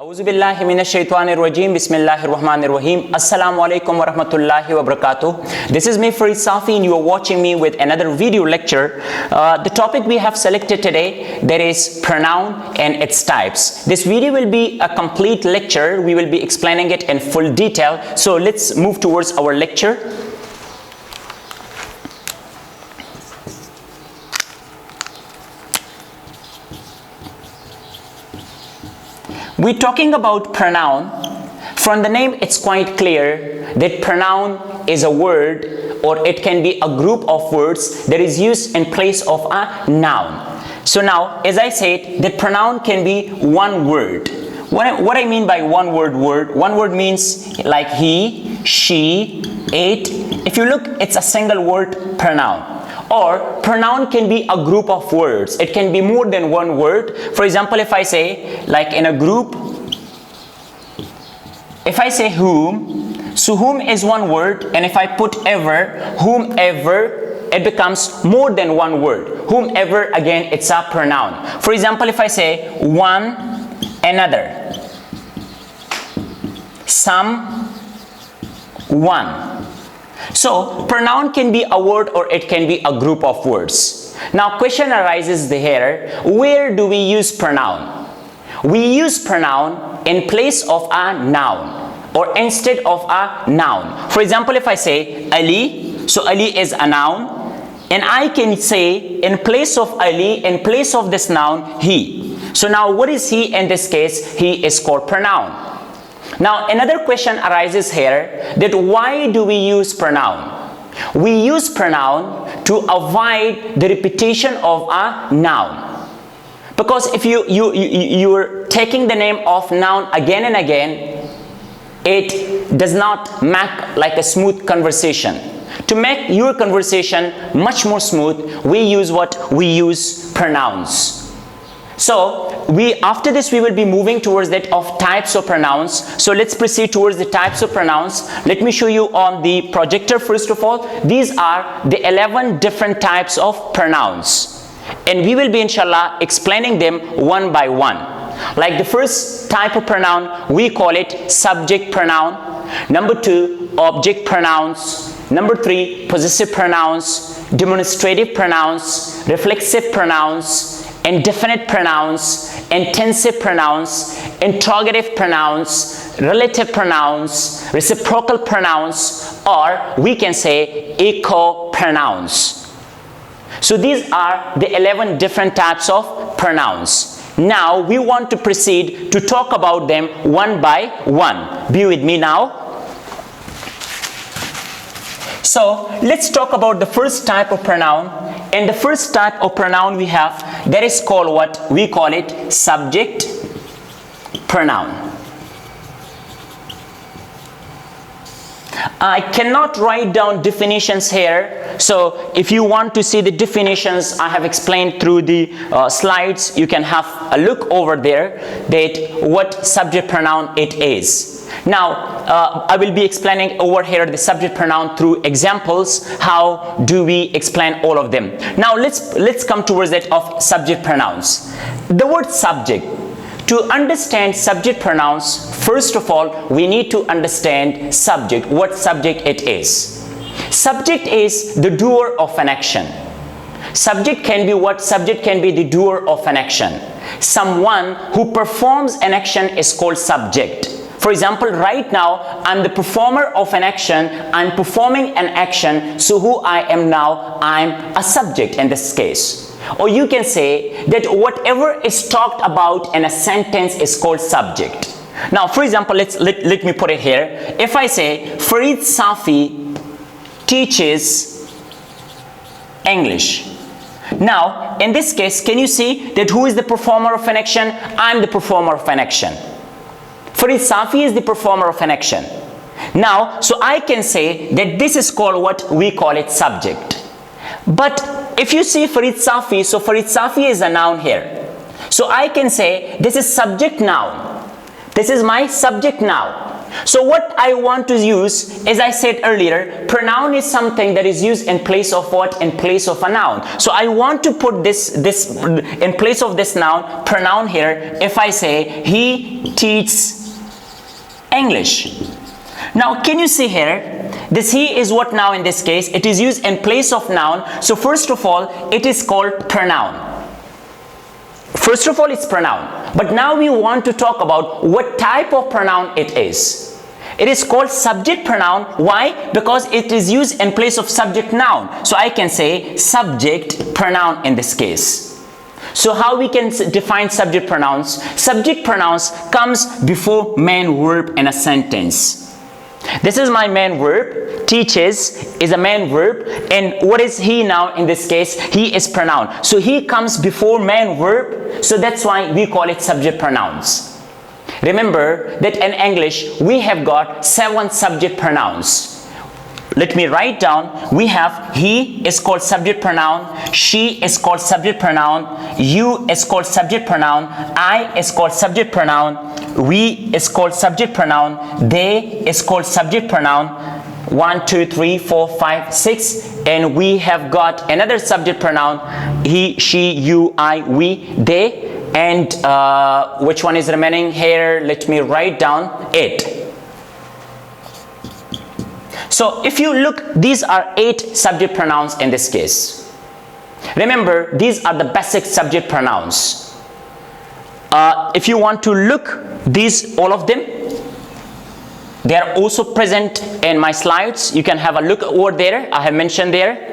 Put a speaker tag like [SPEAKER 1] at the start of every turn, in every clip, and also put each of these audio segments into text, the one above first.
[SPEAKER 1] Auzubillahi minash-shaytanir-rajim. Bismillahir-rahmanir-rahim. Assalamu alaikum wa rahmatullahi wa barakatuh. This is me, Farid Safi, and you are watching me with another video lecture. The topic we have selected today, that is pronoun and its types. This video will be a complete lecture. We will be explaining it in full detail. So let's move towards our lecture. We're talking about pronoun. From the name, it's quite clear that pronoun is a word, or it can be a group of words that is used in place of a noun. So now, as I said, that pronoun can be one word. What I mean by one word, one word means like he, she, it. If you look, it's a single word, pronoun. Or pronoun can be a group of words. It can be more than one word. For example, if I say, like in a group, if I say whom, so whom is one word, and if I put ever, whomever, it becomes more than one word. Whomever, again, it's a pronoun. For example, if I say one, another, some, one. So pronoun can be a word or it can be a group of words. Now question arises here, where do we use pronoun? We use pronoun in place of a noun or instead of a noun. For example, if I say Ali, so Ali is a noun, and I can say in place of Ali, in place of this noun, he. So now what is he in this case? He is called pronoun. Now another question arises here, that why do we use pronoun? We use pronoun to avoid the repetition of a noun. Because if you're taking the name of noun again and again, it does not make like a smooth conversation. To make your conversation much more smooth, we use what? We use pronouns. So after this we will be moving towards that of types of pronouns. So let's proceed towards the types of pronouns. Let me show you on the projector first of all. These are the 11 different types of pronouns, and we will be inshallah explaining them one by one. Like the first type of pronoun, we call it subject pronoun. Number 2, object pronouns. Number 3, possessive pronouns, demonstrative pronouns, reflexive pronouns, indefinite pronouns, intensive pronouns, interrogative pronouns, relative pronouns, reciprocal pronouns, or we can say echo pronouns. So these are the 11 different types of pronouns. Now we want to proceed to talk about them one by one. Be with me now. So let's talk about the first type of pronoun. And the first type of pronoun we have, that is called what? We call it subject pronoun. I cannot write down definitions here, so if you want to see the definitions I have explained through the slides, you can have a look over there that what subject pronoun it is. Now I will be explaining over here the subject pronoun through examples. How do we explain all of them? Now let's come towards that of subject pronouns. The word subject. To understand subject pronouns, first of all, we need to understand subject, what subject it is. Subject is the doer of an action. Subject can be what? Subject can be the doer of an action. Someone who performs an action is called subject. For example, right now, I'm the performer of an action, I'm performing an action, so who I am now? I'm a subject in this case. Or you can say that whatever is talked about in a sentence is called subject. Now, for example, let me put it here. If I say, Farid Safi teaches English. Now, in this case, can you see that who is the performer of an action? I'm the performer of an action. Farid Safi is the performer of an action. Now, so I can say that this is called what? We call it subject. But if you see Farid Safi, so Farid Safi is a noun here. So I can say this is subject noun. This is my subject noun. So what I want to use, as I said earlier, pronoun is something that is used in place of what? In place of a noun. So I want to put this in place of this noun, pronoun here. If I say he teaches English. Now can you see here, this he is what now in this case? It is used in place of noun. So first of all, it is called pronoun. First of all, it's pronoun. But now we want to talk about what type of pronoun it is. It is called subject pronoun. Why? Because it is used in place of subject noun. So I can say subject pronoun in this case. So how we can define subject pronouns? Subject pronouns comes before main verb in a sentence. This is my main verb. Teaches is a main verb, and what is he now in this case? He is pronoun. So he comes before main verb, so that's why we call it subject pronouns. Remember that in English we have got 7 subject pronouns. Let me write down. We have he is called subject pronoun, she is called subject pronoun, you is called subject pronoun, I is called subject pronoun, we is called subject pronoun, they is called subject pronoun. 1, 2, 3, 4, 5, 6, and we have got another subject pronoun, he, she, you, I, we, they, and which one is remaining here? Let me write down it. So if you look, these are 8 subject pronouns in this case. Remember, these are the basic subject pronouns. If you want to look these, all of them, they are also present in my slides. You can have a look over there. I have mentioned there.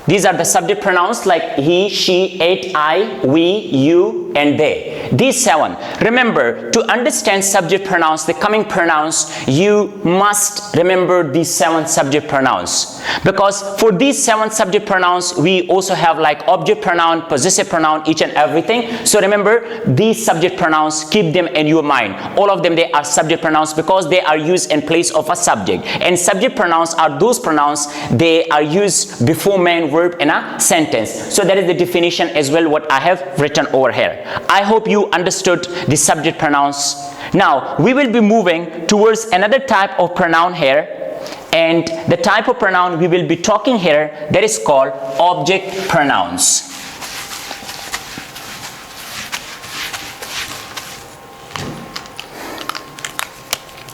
[SPEAKER 1] These are the subject pronouns like he, she, it, I, we, you, and they. These 7. Remember, to understand subject pronouns, the coming pronouns, you must remember these 7 subject pronouns. Because for these 7 subject pronouns, we also have like object pronoun, possessive pronoun, each and everything. So remember, these subject pronouns, keep them in your mind. All of them, they are subject pronouns because they are used in place of a subject. And subject pronouns are those pronouns, they are used before main verb in a sentence. So that is the definition as well what I have written over here. I hope you understood the subject pronouns. Now we will be moving towards another type of pronoun here, and the type of pronoun we will be talking here, that is called object pronouns.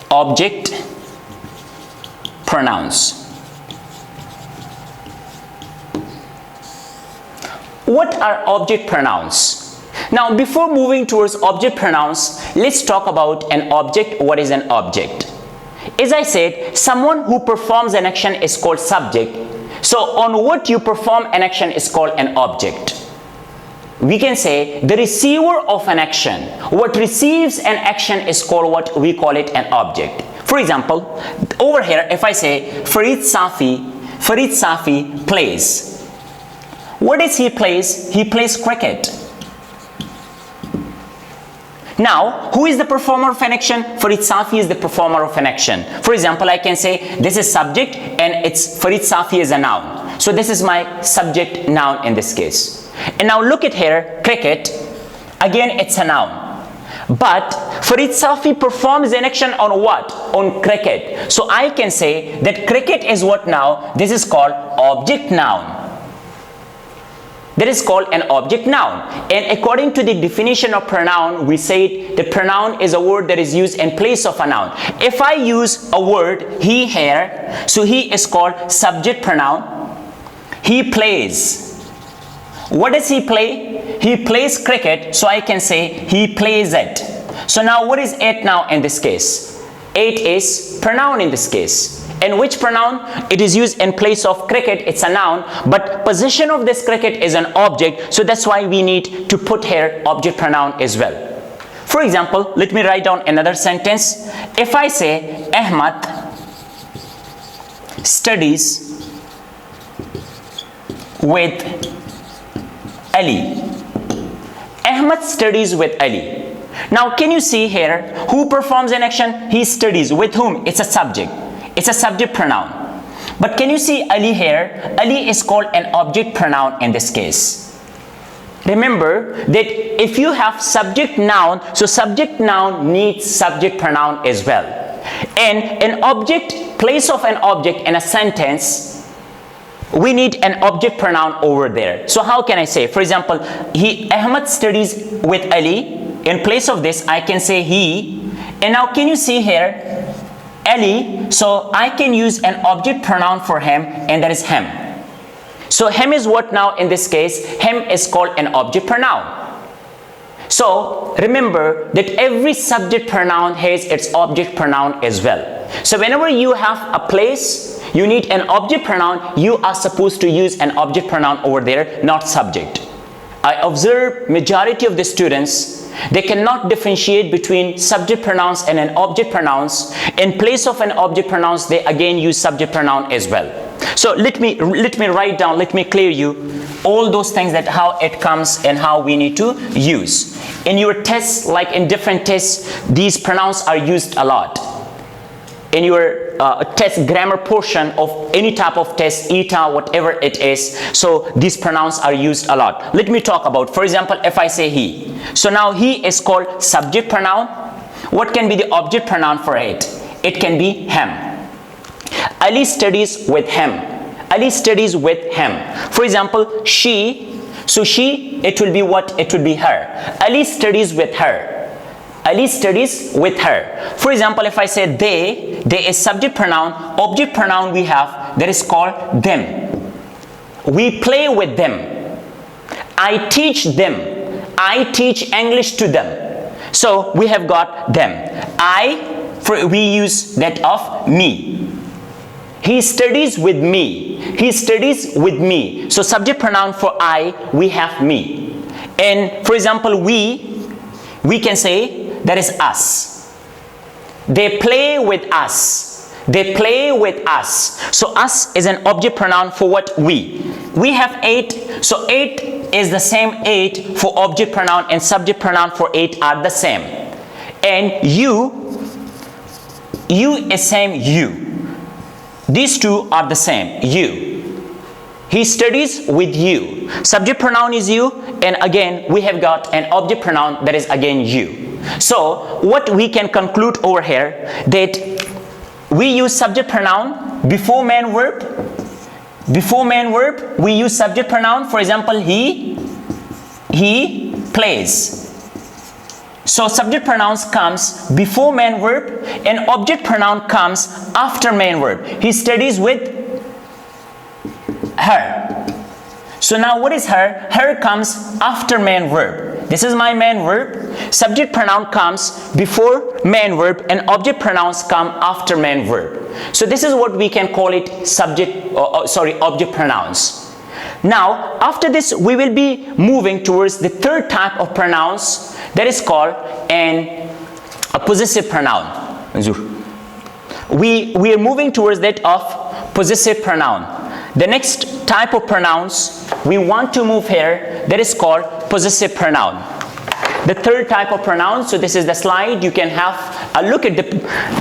[SPEAKER 1] Object pronouns. What are object pronouns? Now before moving towards object pronouns, let's talk about an object. What is an object? As I said, someone who performs an action is called subject. So on what you perform an action is called an object. We can say the receiver of an action. What receives an action is called what? We call it an object. For example, over here if I say Farid Safi plays. What does he plays? He plays cricket. Now, who is the performer of an action? Farid Safi is the performer of an action. For example, I can say this is subject and it's Farid Safi is a noun. So this is my subject noun in this case. And now look at here, cricket. Again, it's a noun. But Farid Safi performs an action on what? On cricket. So I can say that cricket is what now? This is called object noun. That is called an object noun. And according to the definition of pronoun, we said the pronoun is a word that is used in place of a noun. If I use a word he here, so he is called subject pronoun. He plays. What does he play? He plays cricket, so I can say he plays it. So now what is it now in this case? It is pronoun in this case. And which pronoun? It is used in place of cricket, it's a noun, but possession of this cricket is an object, so that's why we need to put here object pronoun as well. For example, let me write down another sentence. If I say Ahmad studies with Ali. Ahmad studies with Ali. Now can you see here who performs an action? He studies. With whom? It's a subject. It's a subject pronoun. But can you see Ali here? Ali is called an object pronoun in this case. Remember that if you have subject noun, so subject noun needs subject pronoun as well. And an object, place of an object in a sentence, we need an object pronoun over there. So how can I say? For example, Ahmad studies with Ali. In place of this, I can say he. And now can you see here, Ali? So I can use an object pronoun for him, and that is him. So him is what now in this case? Him is called an object pronoun. So remember that every subject pronoun has its object pronoun as well. So whenever you have a place, you need an object pronoun, you are supposed to use an object pronoun over there, not subject. I observe majority of the students, they cannot differentiate between subject pronouns and an object pronouns. In place of an object pronouns, they again use subject pronoun as well. So let me write down, let me clear you all those things, that how it comes and how we need to use. In your tests, like in different tests, these pronouns are used a lot. In your test grammar portion of any type of test, ETA, whatever it is, so these pronouns are used a lot. Let me talk about, for example, if I say he. So now he is called subject pronoun. What can be the object pronoun for it? It can be him. Ali studies with him. Ali studies with him. For example, she. So she, it will be what? It will be her. Ali studies with her. Ali studies with her. For example, if I say they is subject pronoun, object pronoun we have, that is called them. We play with them. I teach them. I teach English to them. So we have got them. We use that of me. He studies with me. He studies with me. So subject pronoun for I, we have me. And for example, we can say that is us. They play with us. They play with us. So us is an object pronoun for what? We have 8. So 8 is the same 8 for object pronoun, and subject pronoun for 8 are the same. And you is same you. These two are the same, you. He studies with you. Subject pronoun is you, and again we have got an object pronoun that is again you. So what we can conclude over here, that we use subject pronoun before main verb. Before main verb we use subject pronoun. For example, he plays. So subject pronouns comes before main verb, and object pronoun comes after main verb. He studies with her. So now what is her? Her comes after main verb. This is my main verb. Subject pronoun comes before main verb, and object pronouns come after main verb. So this is what we can call it object pronouns. Now after this we will be moving towards the third type of pronouns, that is called a possessive pronoun. We are moving towards that of possessive pronoun. The next type of pronouns we want to move here, that is called possessive pronoun. The third type of pronoun, so this is the slide, you can have a look at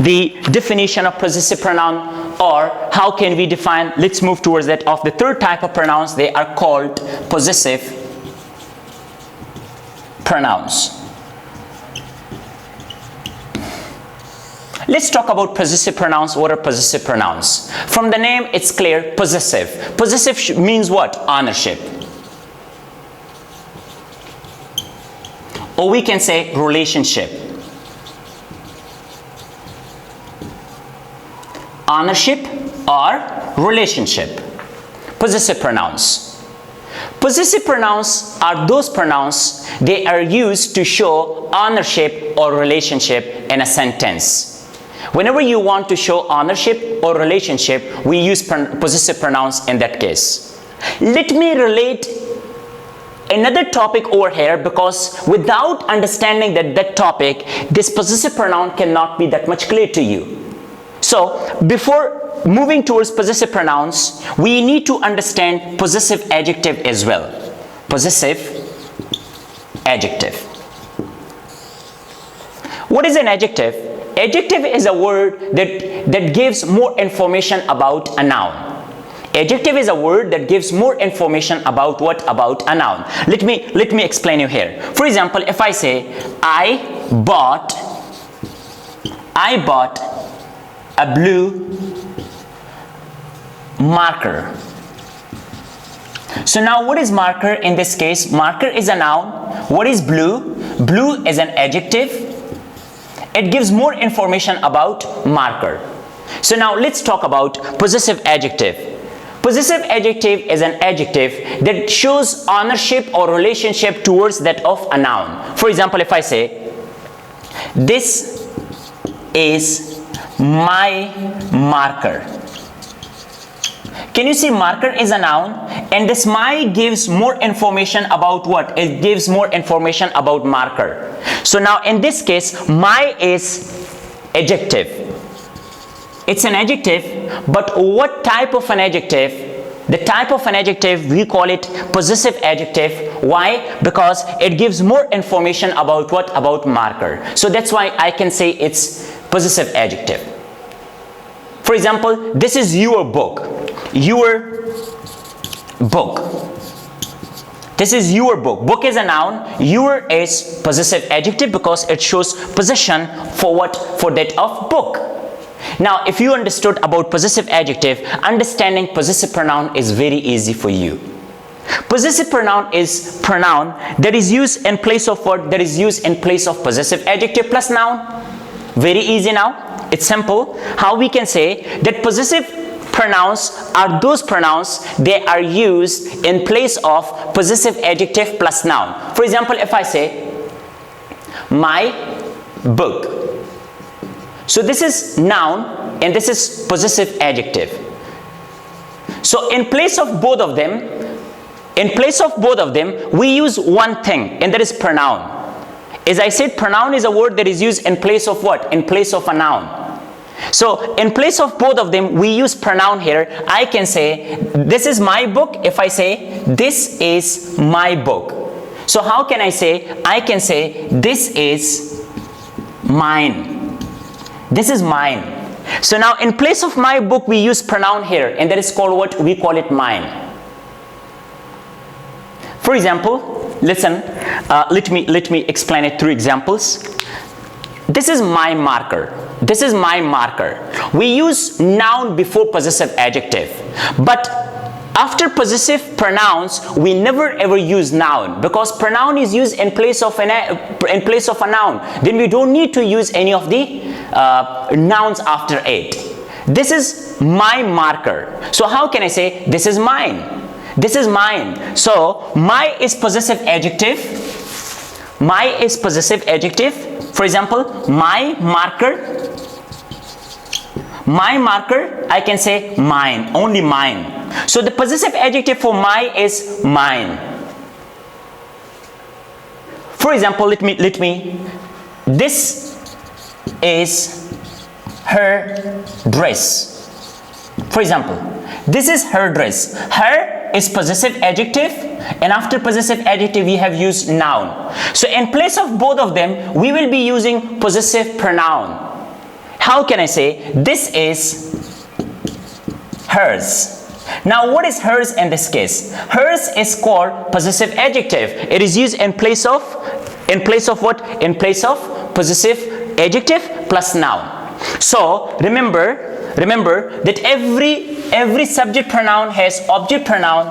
[SPEAKER 1] the definition of possessive pronoun, or how can we define. Let's move towards that of the third type of pronouns. They are called possessive pronouns. Let's talk about possessive pronouns. What are possessive pronouns? From the name it's clear, possessive. Possessive means what? Ownership. Or we can say relationship. Ownership or relationship. Possessive pronouns. Possessive pronouns are those pronouns, they are used to show ownership or relationship in a sentence. Whenever you want to show ownership or relationship, we use possessive pronouns in that case. Let me relate another topic over here, because without understanding that topic, this possessive pronoun cannot be that much clear to you. So before moving towards possessive pronouns, we need to understand possessive adjective as well. Possessive adjective. What is an adjective? Adjective is a word that gives more information about a noun. Adjective is a word that gives more information about what? About a noun. Let me explain you here. For example, if I say I bought a blue marker. So now what is marker in this case? Marker is a noun. What is blue? Blue is an adjective. It gives more information about marker. So now let's talk about possessive adjective. Possessive adjective is an adjective that shows ownership or relationship towards that of a noun. For example, if I say, this is my marker. Can you see marker is a noun, and this my gives more information about what? It gives more information about marker. So now in this case, my is adjective. It's an adjective, but what type of an adjective? The type of an adjective, we call it possessive adjective. Why? Because it gives more information about what? About marker. So that's why I can say it's possessive adjective. For example, this is your book. Your book. This is your book. Book is a noun. Your is possessive adjective because it shows possession for what? For that of book. Now, if you understood about possessive adjective, understanding possessive pronoun is very easy for you. Possessive pronoun is pronoun that is used in place of what? That is used in place of possessive adjective plus noun. Very easy now. It's simple. How we can say that possessive pronouns are those pronouns they are used in place of possessive adjective plus noun. For example, if I say my book. So this is noun and this is possessive adjective. So in place of both of them, we use one thing, and that is pronoun. As I said, pronoun is a word that is used in place of what? In place of a noun. So in place of both of them, we use pronoun here. I can say, this is my book. If I say, this is my book. So how can I say? I can say, this is mine. This is mine. So now in place of my book, we use pronoun here, and that is called what? We call it mine. For example, listen, let me explain it through examples. This is my marker. This is my marker. We use noun before possessive adjective, but after possessive pronouns, we never ever use noun, because pronoun is used in place of a noun. Then we don't need to use any of the nouns after it. This is my marker. So how can I say this is mine? This is mine. So my is possessive adjective. My is possessive adjective. For example, my marker. My marker, I can say mine, only mine. So the possessive adjective for my is mine. For example, let me, this is her dress. For example, this is her dress. Her is possessive adjective, and after possessive adjective we have used noun. So in place of both of them, we will be using possessive pronoun. How can I say this is hers? Now what is hers in this case? Hers is called possessive adjective. It is used in place of what? In place of possessive adjective plus noun. So remember that every subject pronoun has object pronoun,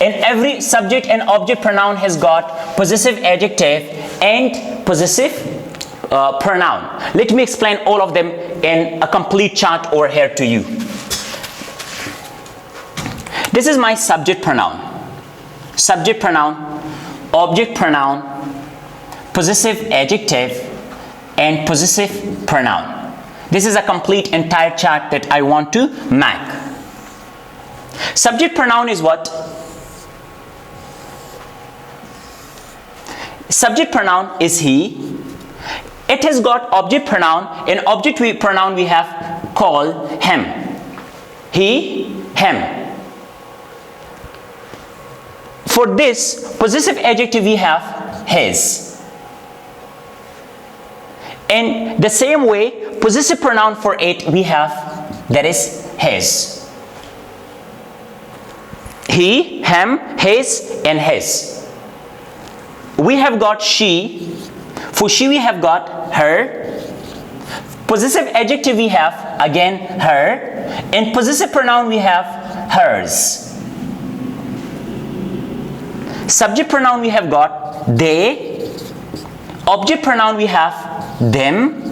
[SPEAKER 1] and every subject and object pronoun has got possessive adjective and possessive pronoun. Let me explain all of them in a complete chart over here to you. This is my subject pronoun, object pronoun, possessive adjective, and possessive pronoun. This is a complete entire chart that I want to make. Subject pronoun is what? Subject pronoun is he. It has got object pronoun. In object pronoun we have call, him. He, him. For this possessive adjective we have his. In the same way, possessive pronoun for it we have, that is his. He, him, his, and his. We have got she. For she we have got her. Possessive adjective we have, again, her. In possessive pronoun we have hers. Subject pronoun we have got they. Object pronoun we have them.